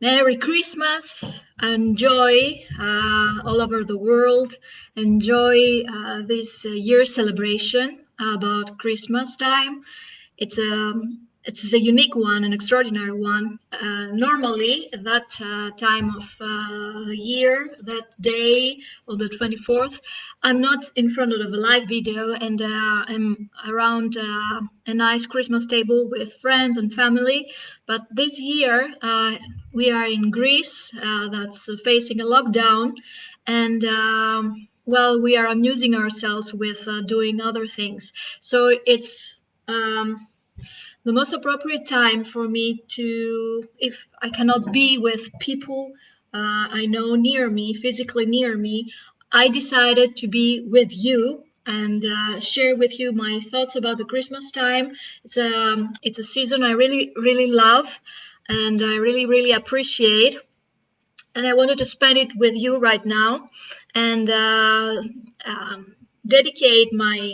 Merry Christmas. Enjoy all over the world. Enjoy this year celebration about Christmas time. It's a unique one, an extraordinary one. Normally, at that time of the year, that day on the 24th, I'm not in front of a live video and I'm around a nice Christmas table with friends and family. But this year, we are in Greece, that's facing a lockdown, and well, we are amusing ourselves with doing other things. So it's the most appropriate time for me to, if I cannot be with people I know near me, physically near me, I decided to be with you and share with you my thoughts about the Christmas time. It's a season I really love and I really appreciate, and I wanted to spend it with you right now and dedicate my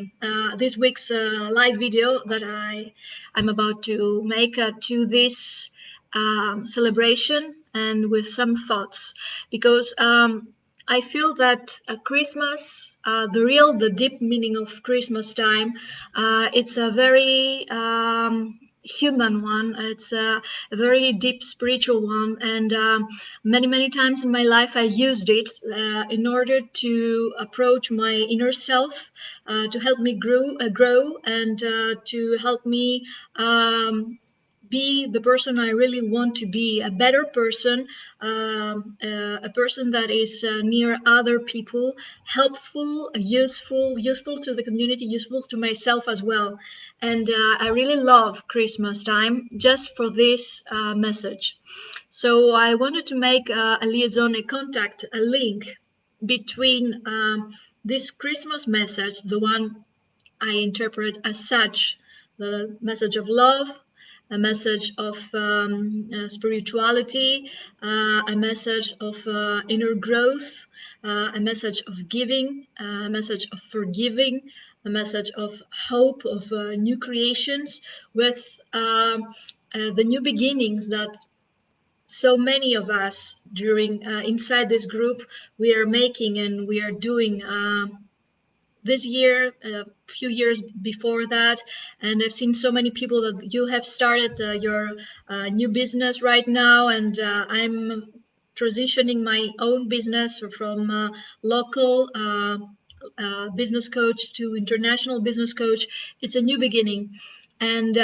this week's live video that I'm about to make to this celebration and with some thoughts, because I feel that Christmas, the deep meaning of Christmas time, it's a very human one. It's a very deep spiritual one, and many times in my life I used it in order to approach my inner self, to help me grow, and to help me be the person I really want to be, a better person, a person that is near other people, helpful, useful to the community, useful to myself as well. And I really love Christmas time just for this message. So I wanted to make a liaison, a contact, a link between this Christmas message, the one I interpret as such, the message of love, a message of spirituality, a message of inner growth, a message of giving, a message of forgiving, a message of hope, of new creations, with the new beginnings that so many of us during inside this group we are making and we are doing this year, a few years before that. And I've seen so many people that you have started your new business right now, and I'm transitioning my own business from local business coach to international business coach. It's a new beginning, and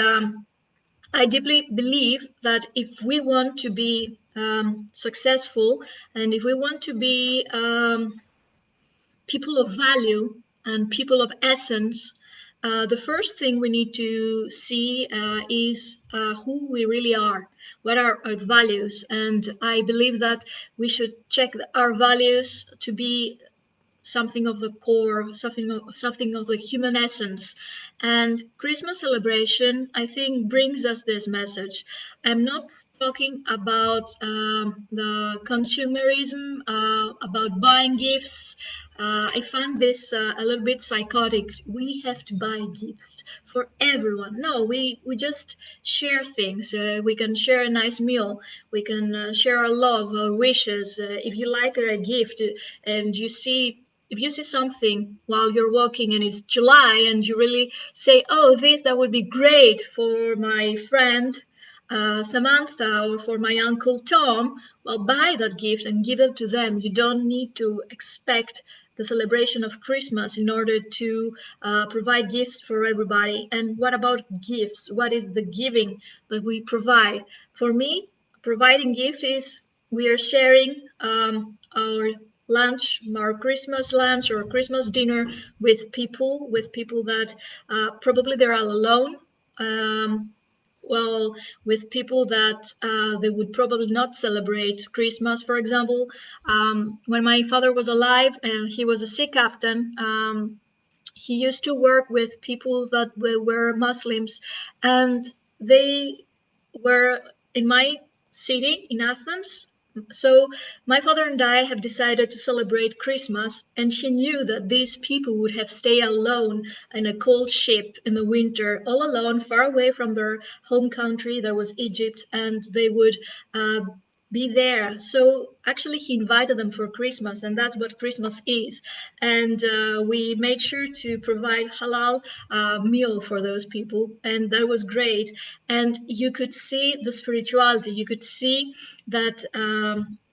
I deeply believe that if we want to be successful, and if we want to be people of value and people of essence, the first thing we need to see is who we really are, what are our values. And I believe that we should check our values to be something of the core, something of the human essence. And Christmas celebration, I think, brings us this message. I'm not talking about the consumerism, about buying gifts. I find this a little bit psychotic. We have to buy gifts for everyone. No, we just share things. We can share a nice meal. We can share our love, our wishes. If you like a gift and you see, if you see something while you're walking and it's July and you really say, oh, that would be great for my friend Samantha or for my uncle Tom, well, buy that gift and give it to them. You don't need to expect the celebration of Christmas in order to provide gifts for everybody. And what about gifts? What is the giving that we provide? For me, providing gift is we are sharing our lunch, our Christmas lunch or Christmas dinner with people that probably they're all alone. Well, with people that they would probably not celebrate Christmas, for example. When my father was alive and he was a sea captain, he used to work with people that were Muslims, and they were in my city in Athens. So my father and I have decided to celebrate Christmas, and she knew that these people would have stayed alone in a cold ship in the winter, all alone, far away from their home country, that was Egypt, and they would be there. So actually, he invited them for Christmas, and that's what Christmas is. And we made sure to provide halal meal for those people, and that was great. And you could see the spirituality. You could see that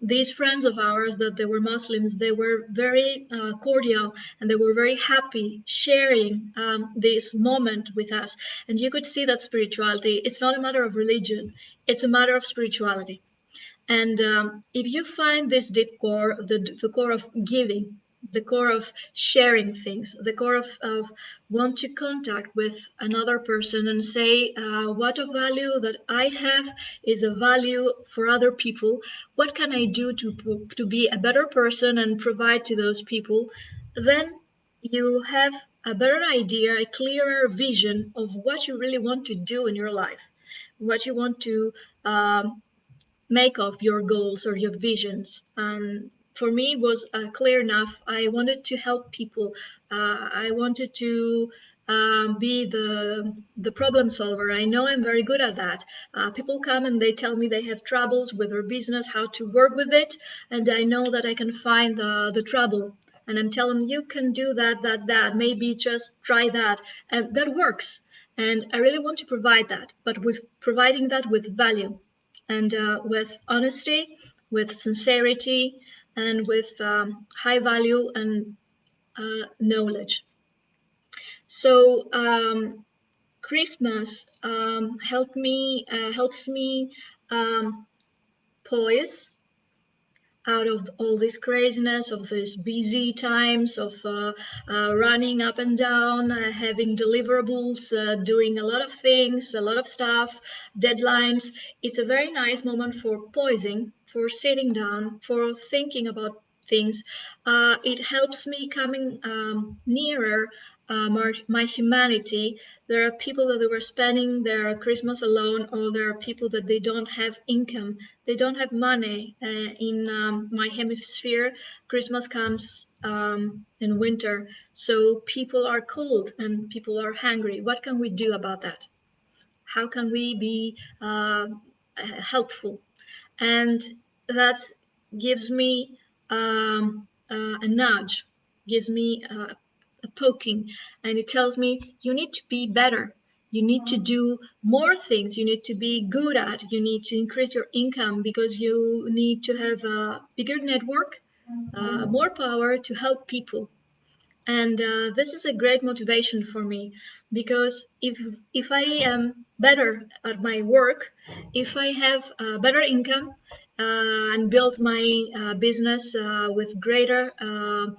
these friends of ours, that they were Muslims, they were very cordial, and they were very happy sharing this moment with us. And you could see that spirituality. It's not a matter of religion; it's a matter of spirituality. And if you find this deep core, the core of giving, the core of sharing things, the core of want to contact with another person and say, what a value that I have is a value for other people. What can I do to be a better person and provide to those people? Then you have a better idea, a clearer vision of what you really want to do in your life, what you want to make of your goals or your visions. And for me, it was clear enough. I wanted to help people. I wanted to be the problem solver. I know I'm very good at that. People come and they tell me they have troubles with their business, how to work with it, and I know that I can find the trouble. And I'm telling them, you can do that, that, that. Maybe just try that, and that works. And I really want to provide that, but with providing that with value and with honesty, with sincerity, and with high value and knowledge. So Christmas helps me um, poise out of all this craziness of these busy times of running up and down, having deliverables, doing a lot of things, a lot of stuff, deadlines. It's a very nice moment for pausing, for sitting down, for thinking about things. It helps me coming nearer my humanity. There are people that they were spending their Christmas alone, or there are people that they don't have income, they don't have money. In my hemisphere, Christmas comes in winter, so people are cold and people are hungry. What can we do about that? How can we be helpful? And that gives me a nudge, gives me a poking, and it tells me you need to be better. You need to do more things. You need to be good at. You need to increase your income because you need to have a bigger network, more power to help people. And this is a great motivation for me because if I am better at my work, if I have better income and build my business with greater um,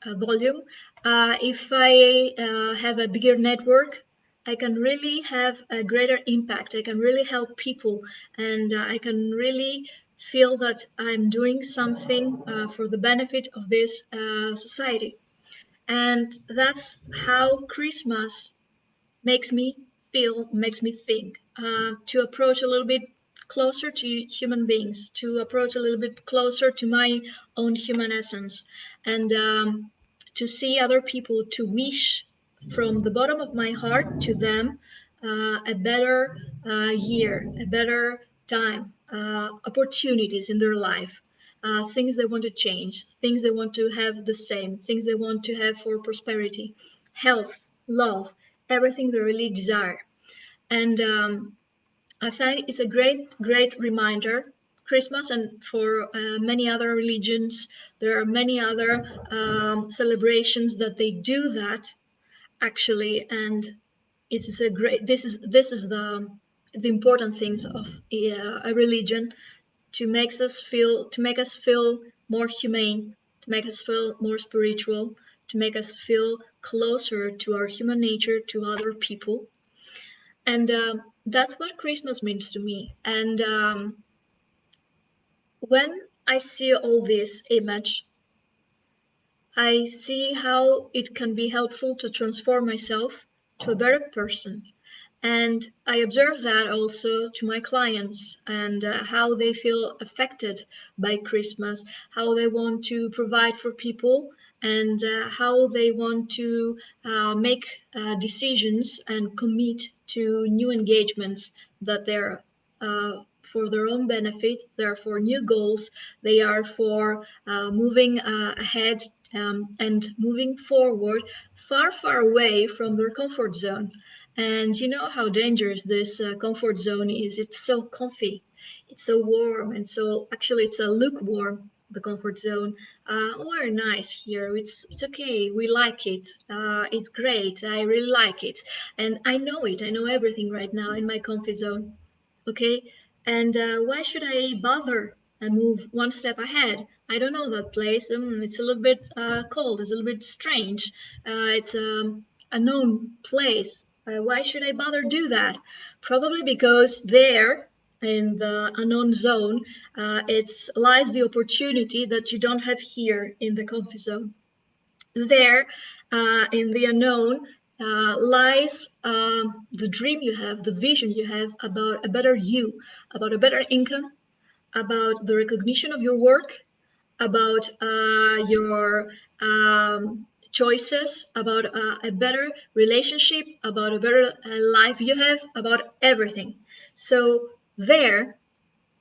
volume, if I have a bigger network, I can really have a greater impact. I can really help people, and I can really feel that I'm doing something for the benefit of this society. And that's how Christmas makes me feel, makes me think, to approach a little bit closer to human beings, to approach a little bit closer to my own human essence, and to see other people, to wish from the bottom of my heart to them a better year, a better time, opportunities in their life. Things they want to change, things they want to have the same, things they want to have for prosperity, health, love, everything they really desire. And I find it's a great, great reminder. Christmas and for many other religions, there are many other celebrations that they do that actually, and it is a great. This is the important things of a religion to make us feel more humane, to make us feel more spiritual, to make us feel closer to our human nature, to other people. And that's what Christmas means to me. And when I see all this image, I see how it can be helpful to transform myself to a better person. And I observe that also to my clients and how they feel affected by Christmas, how they want to provide for people, and how they want to make decisions and commit to new engagements that they're for their own benefit. They're for new goals. They are for moving ahead and moving forward, far, far away from their comfort zone. And you know how dangerous this comfort zone is. It's so comfy, it's so warm, and so actually it's a lukewarm, the comfort zone. We're nice here. It's okay. We like it. It's great. I really like it, and I know it. I know everything right now in my comfort zone. Okay, and why should I bother and move one step ahead? I don't know that place. It's a little bit cold. It's a little bit strange. It's a known place. Why should I bother do that? Probably because there in the unknown zone, it's lies the opportunity that you don't have here in the comfort zone. There, in the unknown, lies the dream you have, the vision you have about a better you, about a better income, about the recognition of your work, about your choices, about a better relationship, about a better life you have, about everything. So, there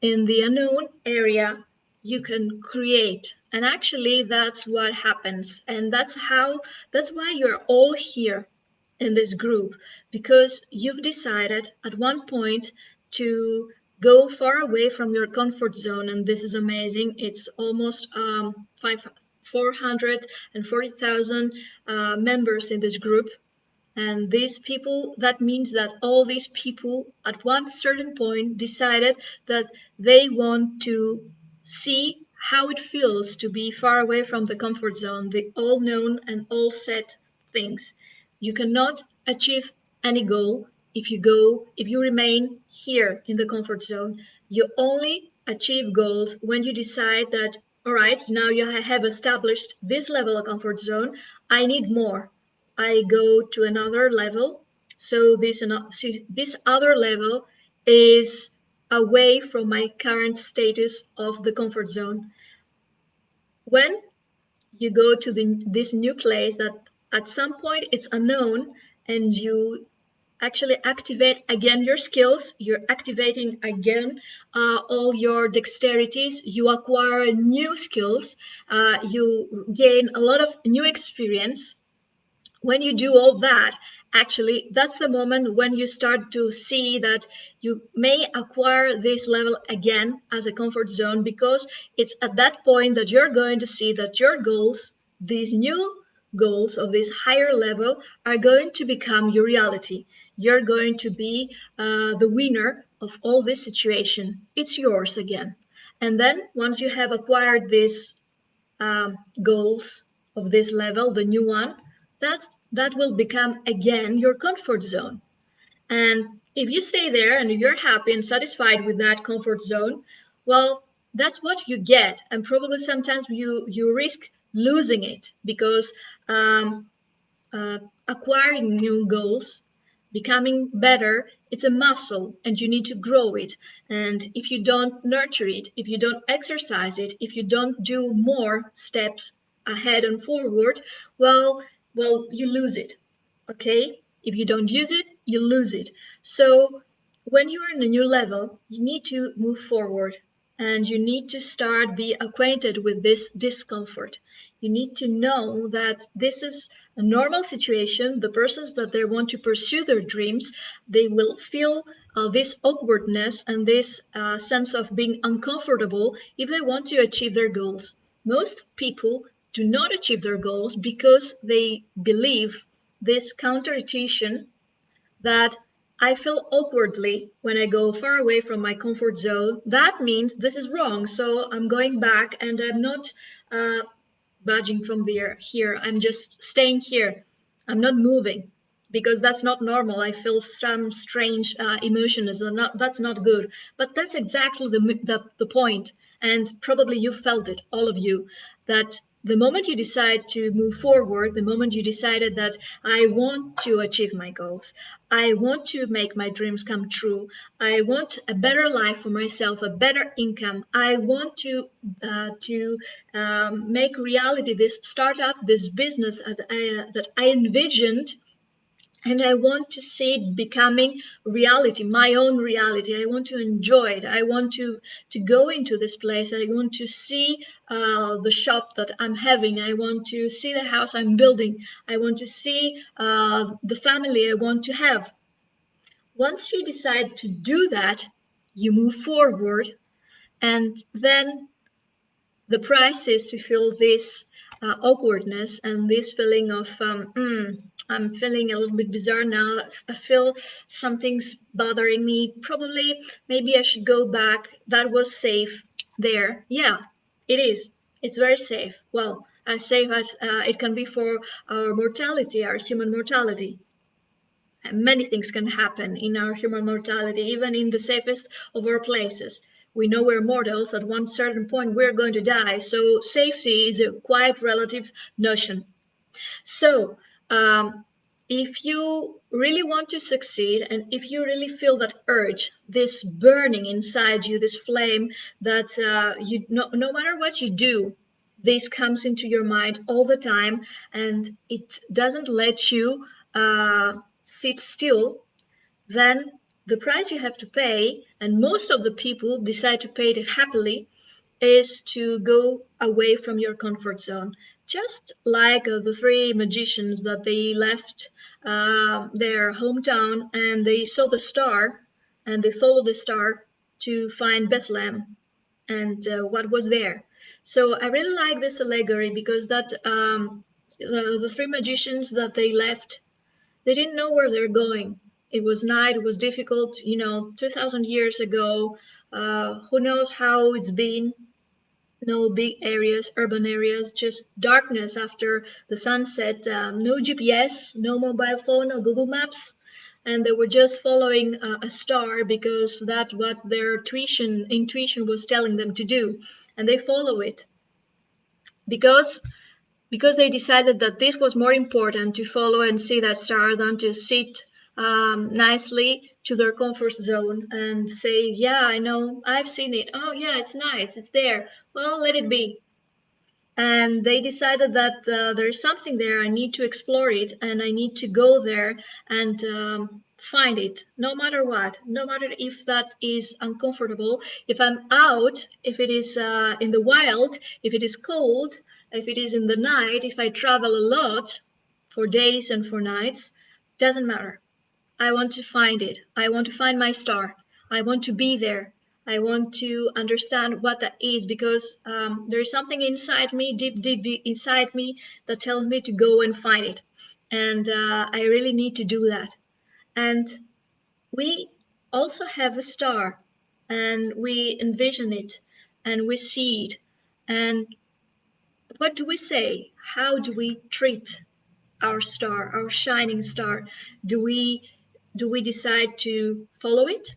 in the unknown area you can create, and actually that's what happens, and that's why you're all here in this group, because you've decided at one point to go far away from your comfort zone. And this is amazing. It's almost 440,000 members in this group. And these people, that means that all these people at one certain point decided that they want to see how it feels to be far away from the comfort zone, the all known and all set things. You cannot achieve any goal if you remain here in the comfort zone. You only achieve goals when you decide that, all right, now you have established this level of comfort zone, I need more. I go to another level. So this other level is away from my current status of the comfort zone. When you go to this new place that at some point it's unknown, and you actually activate again your skills, you're activating again all your dexterities, you acquire new skills, you gain a lot of new experience. When you do all that, actually that's the moment when you start to see that you may acquire this level again as a comfort zone, because it's at that point that you're going to see that your goals, these new goals of this higher level, are going to become your reality. You're going to be the winner of all this situation. It's yours again. And then once you have acquired these goals of this level, the new one, that will become again your comfort zone. And if you stay there and you're happy and satisfied with that comfort zone, well, that's what you get. And probably sometimes you risk losing it, because um, uh, acquiring new goals, becoming better, it's a muscle and you need to grow it. And if you don't nurture it, if you don't exercise it, if you don't do more steps ahead and forward, well, you lose it. Okay? If you don't use it, you lose it. So when you're in a new level, you need to move forward, and you need to start be acquainted with this discomfort. You need to know that this is a normal situation. The persons that they want to pursue their dreams, they will feel this awkwardness and this sense of being uncomfortable if they want to achieve their goals. Most people do not achieve their goals because they believe this counterintuition that I feel awkwardly when I go far away from my comfort zone. That means this is wrong. So I'm going back and I'm not uh, budging from there. Here, I'm just staying here. I'm not moving because that's not normal. I feel some strange emotions. That's not good. But that's exactly the point. And probably you felt it, all of you, that the moment you decide to move forward, the moment you decided that I want to achieve my goals, I want to make my dreams come true, I want a better life for myself, a better income, I want to make reality this startup, this business that I envisioned, and I want to see it becoming reality, my own reality. I want to enjoy it. I want to go into this place. I want to see the shop that I'm having. I want to see the house I'm building. I want to see the family I want to have. Once you decide to do that, you move forward, and then the price is to feel this awkwardness and this feeling of I'm feeling a little bit bizarre now. I feel something's bothering me. Probably maybe I should go back. That was safe there. Yeah, it is. It's very safe. Well, as safe as it can be for our mortality, our human mortality. Many things can happen in our human mortality, even in the safest of our places. We know we're mortals. At one certain point, we're going to die. So, safety is a quite relative notion. So, if you really want to succeed, and if you really feel that urge, this burning inside you, this flame that no matter what you do, this comes into your mind all the time, and it doesn't let you sit still, then the price you have to pay, and most of the people decide to pay it happily, is to go away from your comfort zone. Just like the three magicians that they left their hometown and they saw the star and they followed the star to find Bethlehem and what was there. So I really like this allegory because that the three magicians that they left, they didn't know where they're going. It was night, it was difficult, 2,000 years ago. Who knows how it's been? No big areas, urban areas, just darkness after the sunset. No GPS, no mobile phone, no Google Maps. And they were just following a star because that's what their intuition was telling them to do. And they follow it because they decided that this was more important to follow and see that star than to sit nicely to their comfort zone and say, yeah, I know, I've seen it. Oh, yeah, it's nice, it's there. Well, let it be. And they decided that there's something there. I need to explore it, and I need to go there and find it, no matter what, no matter if that is uncomfortable, if I'm out, if it is in the wild, if it is cold, if it is in the night, if I travel a lot for days and for nights, doesn't matter. I want to find it. I want to find my star. I want to be there. I want to understand what that is because there is something inside me, deep, deep, deep inside me, that tells me to go and find it. And I really need to do that. And we also have a star, and we envision it, and we see it. And what do we say? How do we treat our star, our shining star? Do we decide to follow it?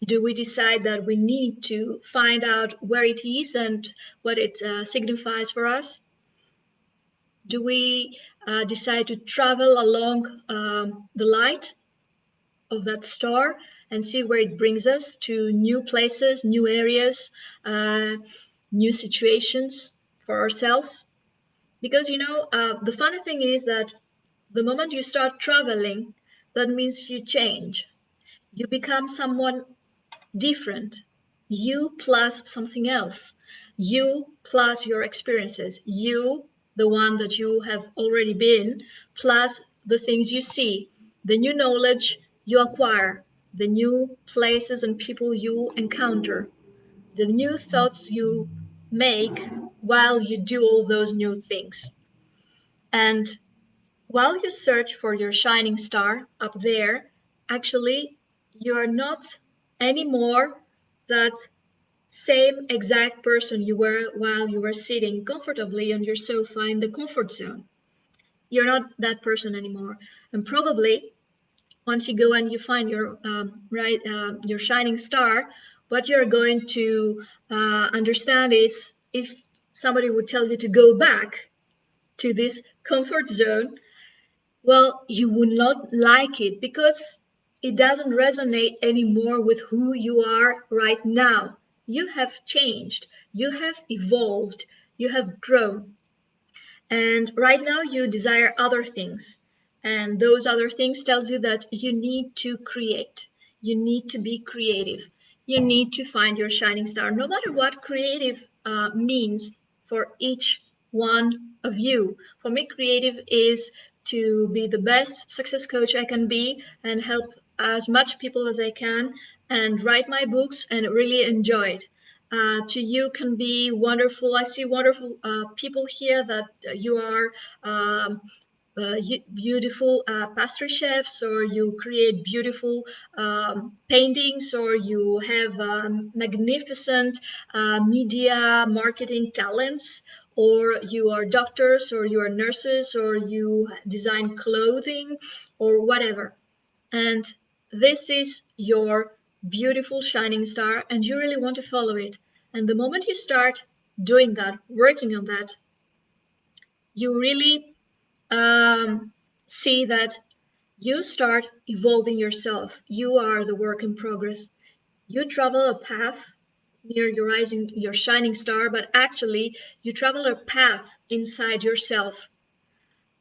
Do we decide that we need to find out where it is and what it signifies for us? Do we decide to travel along the light of that star and see where it brings us to new places, new areas, uh, new situations for ourselves? Because the funny thing is that the moment you start traveling, that means you change. You become someone different. You plus something else. You plus your experiences. You, the one that you have already been, plus the things you see, the new knowledge you acquire, the new places and people you encounter, the new thoughts you make while you do all those new things. And while you search for your shining star up there, actually, you are not anymore that same exact person you were while you were sitting comfortably on your sofa in the comfort zone. You're not that person anymore. And probably once you go and you find your your shining star, what you're going to understand is if somebody would tell you to go back to this comfort zone, well, you would not like it because it doesn't resonate anymore with who you are right now. You have changed, you have evolved, you have grown, and right now you desire other things. And those other things tells you that you need to create, you need to be creative, you need to find your shining star, no matter what creative means for each one of you. For me, creative is to be the best success coach I can be and help as much people as I can and write my books and really enjoy it. To you can be wonderful. I see wonderful people here that you are beautiful pastry chefs, or you create beautiful paintings, or you have magnificent media marketing talents, or you are doctors, or you are nurses, or you design clothing, or whatever. And this is your beautiful shining star, and you really want to follow it. And the moment you start doing that, working on that, you really see that you start evolving yourself. You are the work in progress. You travel a path near your rising, your shining star, but actually you travel a path inside yourself.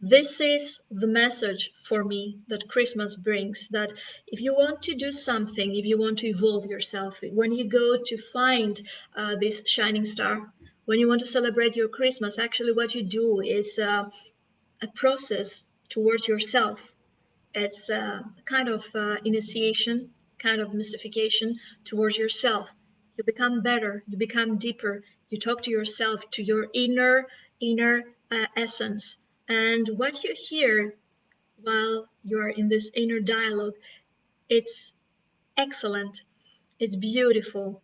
This is the message for me that Christmas brings, that if you want to do something, if you want to evolve yourself, when you go to find this shining star, when you want to celebrate your Christmas, actually what you do is a process towards yourself. It's a kind of initiation, kind of mystification towards yourself. You become better, you become deeper, you talk to yourself, to your inner essence. And what you hear while you're in this inner dialogue, it's excellent, it's beautiful,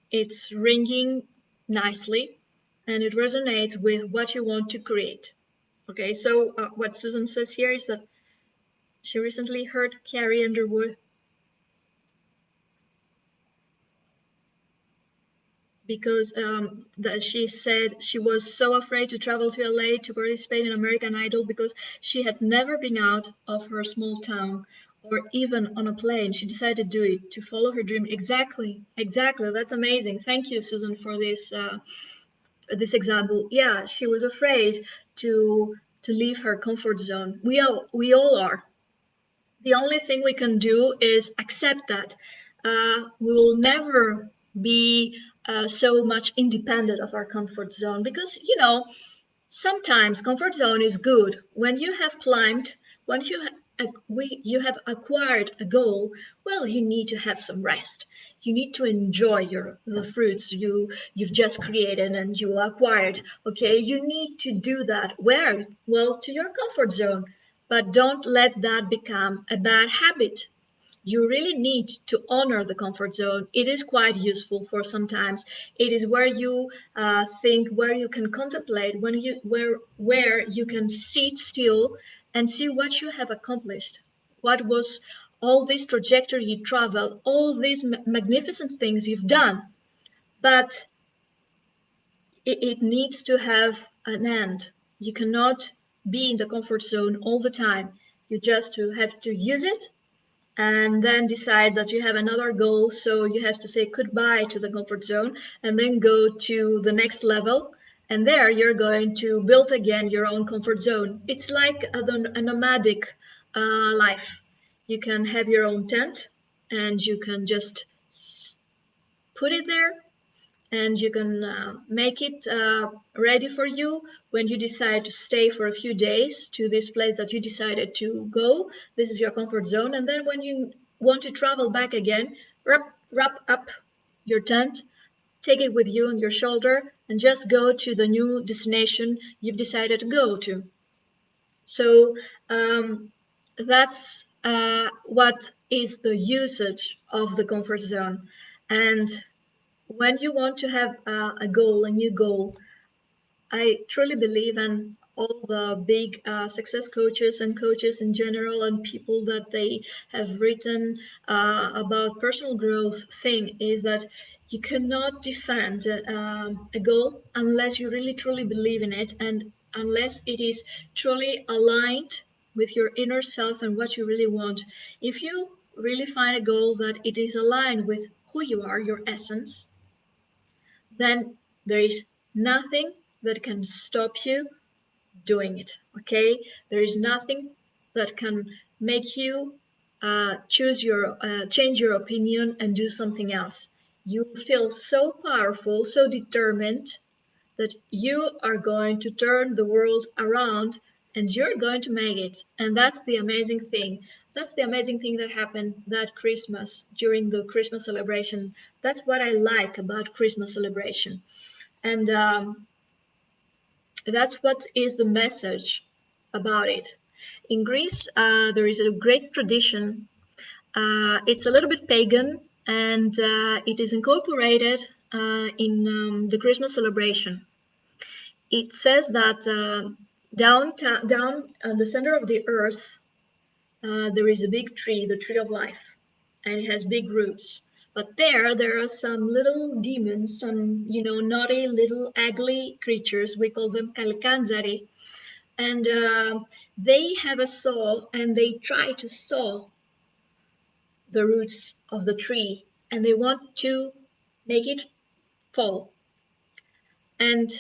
it's ringing nicely, and it resonates with what you want to create. Okay, so what Susan says here is that she recently heard Carrie Underwood because that she said she was so afraid to travel to LA to participate in American Idol because she had never been out of her small town or even on a plane. She decided to do it to follow her dream. Exactly, exactly. That's amazing. Thank you, Susan, for this example. Yeah, she was afraid to leave her comfort zone. We all are. The only thing we can do is accept that we will never be so much independent of our comfort zone, because sometimes comfort zone is good when you have climbed, once you have acquired a goal. Well, you need to have some rest. You need to enjoy the fruits you've just created and you acquired. Okay, you need to do that. Where? Well, to your comfort zone, but don't let that become a bad habit. You really need to honor the comfort zone. It is quite useful for sometimes. It is where you think, where you can contemplate, where you can sit still and see what you have accomplished. What was all this trajectory you traveled, all these magnificent things you've done. But it needs to have an end. You cannot be in the comfort zone all the time. You just have to use it and then decide that you have another goal. So you have to say goodbye to the comfort zone and then go to the next level. And there you're going to build again your own comfort zone. It's like a nomadic life. You can have your own tent and you can just put it there, and you can make it ready for you when you decide to stay for a few days to this place that you decided to go. This is your comfort zone. And then when you want to travel back again, wrap up your tent, take it with you on your shoulder, and just go to the new destination you've decided to go to. So that's what is the usage of the comfort zone. And when you want to have a goal, a new goal, I truly believe, and all the big success coaches and coaches in general, and people that they have written about personal growth thing, is that you cannot defend a goal unless you really truly believe in it, and unless it is truly aligned with your inner self and what you really want. If you really find a goal that it is aligned with who you are, your essence, then there is nothing that can stop you doing it. Okay, there is nothing that can make you change your opinion and do something else. You feel so powerful, so determined that you are going to turn the world around and you're going to make it. And that's the amazing thing. That's the amazing thing that happened that Christmas during the Christmas celebration. That's what I like about Christmas celebration. And that's what is the message about it. In Greece, there is a great tradition. It's a little bit pagan, and it is incorporated in the Christmas celebration. It says that down on the center of the earth, there is a big tree, the tree of life, and it has big roots. But there are some little demons, some naughty little ugly creatures. We call them kalkanzari, and they have a saw, and they try to saw the roots of the tree, and they want to make it fall. And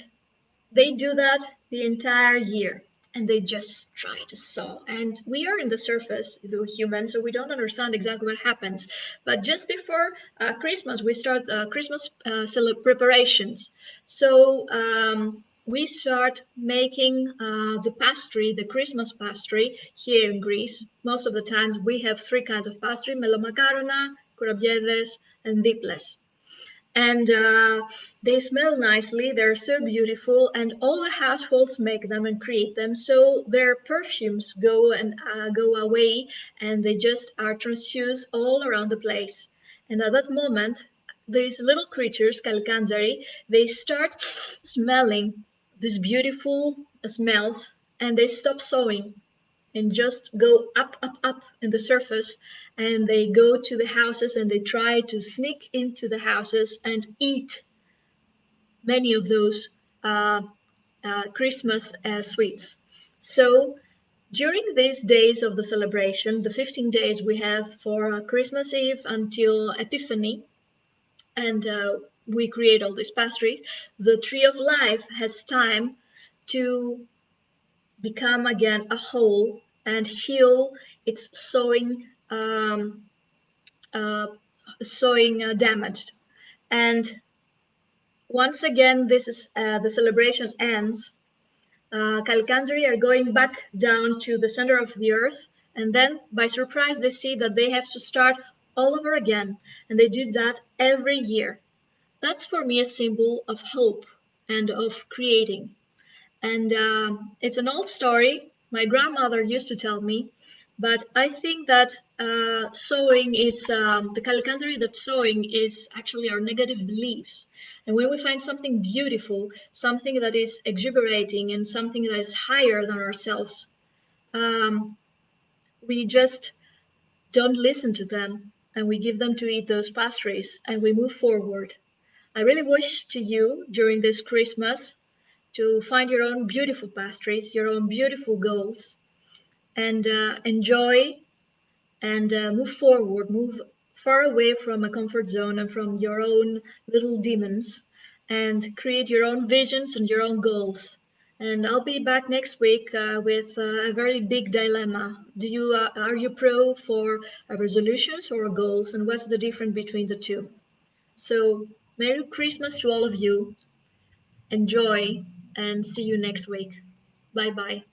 they do that the entire year, and they just try to solve. And we are in the surface, the humans, so we don't understand exactly what happens. But just before Christmas, we start Christmas preparations. So we start making the pastry, the Christmas pastry here in Greece. Most of the times we have three kinds of pastry: melomakarona, kourabiedes, and diples. And they smell nicely, they're so beautiful, and all the households make them and create them, so their perfumes go and go away, and they just are transfused all around the place. And at that moment, these little creatures, kalkanzari, they start smelling these beautiful smells, and they stop sewing and just go up, up, up in the surface. And they go to the houses and they try to sneak into the houses and eat many of those uh, Christmas sweets. So during these days of the celebration, the 15 days we have for Christmas Eve until Epiphany, and we create all these pastries, the tree of life has time to become again a whole and heal its uh, sewing damaged. And once again, this is the celebration ends. Kalkanzari are going back down to the center of the earth, and then by surprise they see that they have to start all over again, and they do that every year. That's for me a symbol of hope and of creating. And it's an old story. My grandmother used to tell me, but I think that sewing is the kalikansari that sewing is actually our negative beliefs. And when we find something beautiful, something that is exuberating, and something that is higher than ourselves, um, we just don't listen to them, and we give them to eat those pastries, and we move forward. I really wish to you during this Christmas to find your own beautiful pastries, your own beautiful goals, and enjoy and move forward, move far away from a comfort zone and from your own little demons, and create your own visions and your own goals. And I'll be back next week with a very big dilemma. Are you pro for resolutions or goals, and what's the difference between the two? So, Merry Christmas to all of you. Enjoy, and see you next week. Bye bye.